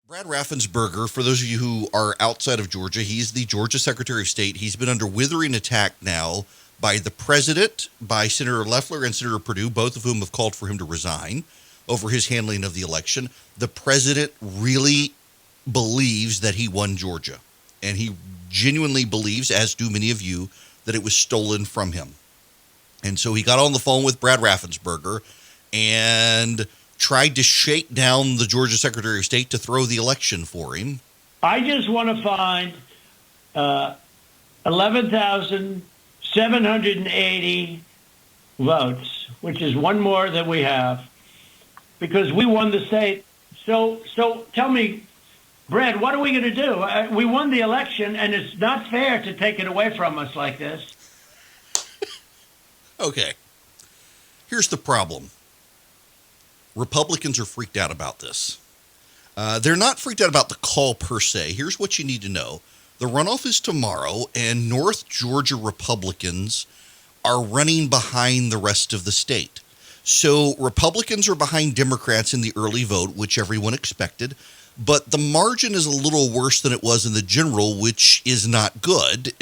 Brad Raffensperger, for those of you who are outside of Georgia, he's the Georgia Secretary of State. He's been under withering attack now by the president, by Senator Loeffler and Senator Perdue, both of whom have called for him to resign over his handling of the election. The president really believes that he won Georgia, and he genuinely believes, as do many of you, that it was stolen from him. And so he got on the phone with Brad Raffensperger and tried to shake down the Georgia Secretary of State to throw the election for him. I just want to find 11,780 votes, which is one more than we have, because we won the state. So tell me, Brad, what are we going to do? We won the election, and it's not fair to take it away from us like this. Okay. Here's the problem. Republicans are freaked out about this. They're not freaked out about the call per se. Here's what you need to know. The runoff is tomorrow, and North Georgia Republicans are running behind the rest of the state. So Republicans are behind Democrats in the early vote, which everyone expected, but the margin is a little worse than it was in the general, which is not good,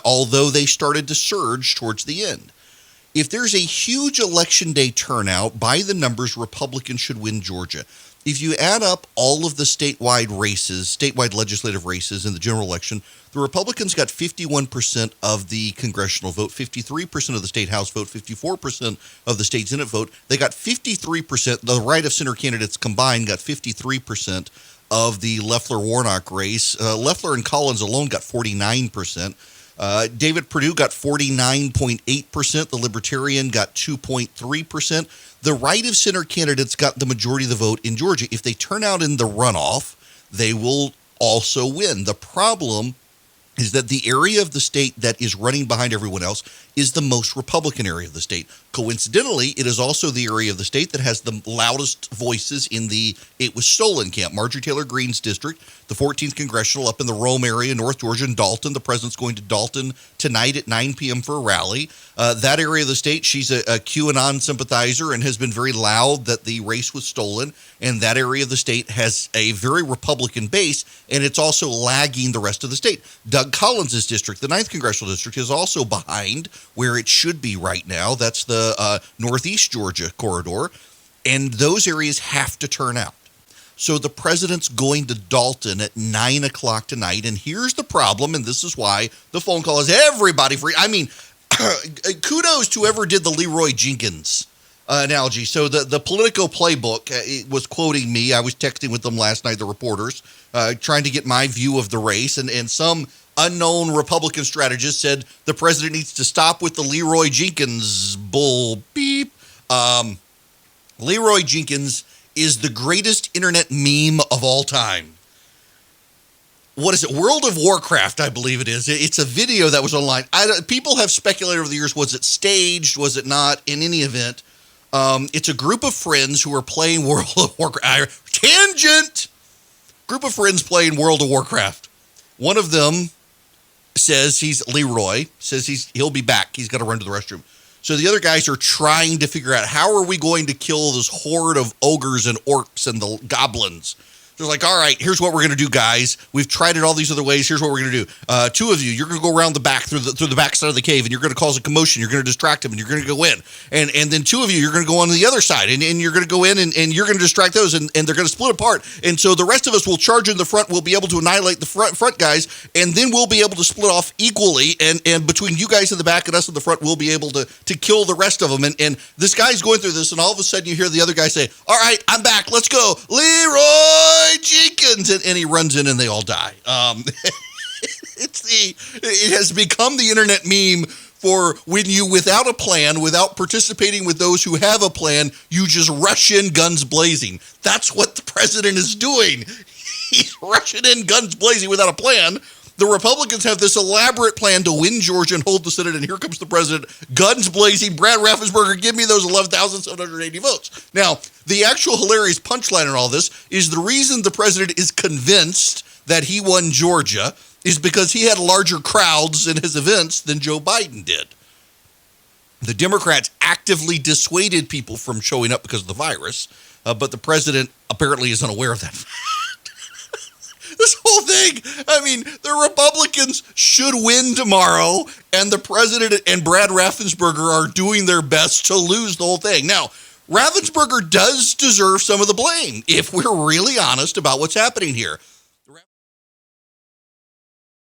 although they started to surge towards the end. If there's a huge election day turnout, by the numbers, Republicans should win Georgia. If you add up all of the statewide races, statewide legislative races in the general election, the Republicans got 51% of the congressional vote, 53% of the state House vote, 54% of the state Senate vote. They got 53%. The right of center candidates combined got 53% of the Loeffler-Warnock race. Loeffler and Collins alone got 49%. David Perdue got 49.8%. The Libertarian got 2.3%. The right of center candidates got the majority of the vote in Georgia. If they turn out in the runoff, they will also win. The problem is that the area of the state that is running behind everyone else is the most Republican area of the state. Coincidentally, it is also the area of the state that has the loudest voices in the "it was stolen" camp. Marjorie Taylor Greene's district, the 14th Congressional, up in the Rome area, North Georgia, and Dalton. The president's going to Dalton tonight at 9 p.m. for a rally. That area of the state, she's a QAnon sympathizer and has been very loud that the race was stolen. And that area of the state has a very Republican base, and it's also lagging the rest of the state. Doug Collins' district, the 9th Congressional District, is also behind where it should be right now. That's the Northeast Georgia corridor, and those areas have to turn out. So the president's going to Dalton at 9 o'clock tonight, and here's the problem, and this is why the phone call is everybody free. I mean, kudos to whoever did the Leroy Jenkins analogy. So the Politico playbook it was quoting me. I was texting with them last night, the reporters, trying to get my view of the race, and some unknown Republican strategist said the president needs to stop with the Leroy Jenkins bull beep. Leroy Jenkins is the greatest internet meme of all time. What is it? World of Warcraft, I believe it is. It's a video that was online. People have speculated over the years, was it staged? Was it not? In any event, it's a group of friends who are playing World of Warcraft. Tangent! Group of friends playing World of Warcraft. One of them says Leroy says he'll be back. He's got to run to the restroom. So the other guys are trying to figure out, how are we going to kill this horde of ogres and orcs and the goblins? They're like, all right, here's what we're going to do, guys. We've tried it all these other ways. Here's what we're going to do. Two of you, you're going to go around the back through the back side of the cave, and you're going to cause a commotion. You're going to distract them, and you're going to go in. And then two of you, you're going to go on the other side, and you're going to go in, and you're going to distract those, and they're going to split apart. And so the rest of us will charge in the front. We'll be able to annihilate the front guys, and then we'll be able to split off equally. And between you guys in the back and us in the front, we'll be able to kill the rest of them. And this guy's going through this, and all of a sudden you hear the other guy say, all right, I'm back. Let's go. Leroy Jenkins. And he runs in and they all die. It has become the internet meme for when you, without a plan, without participating with those who have a plan, you just rush in guns blazing. That's what the president is doing. He's rushing in guns blazing without a plan. The Republicans have this elaborate plan to win Georgia and hold the Senate, and here comes the president, guns blazing. Brad Raffensperger, give me those 11,780 votes. Now, the actual hilarious punchline in all this is the reason the president is convinced that he won Georgia is because he had larger crowds in his events than Joe Biden did. The Democrats actively dissuaded people from showing up because of the virus, but the president apparently is unaware of that fact. thing. I mean, the Republicans should win tomorrow, and the president and Brad Raffensperger are doing their best to lose the whole thing. Now, Raffensperger does deserve some of the blame, if we're really honest about what's happening here.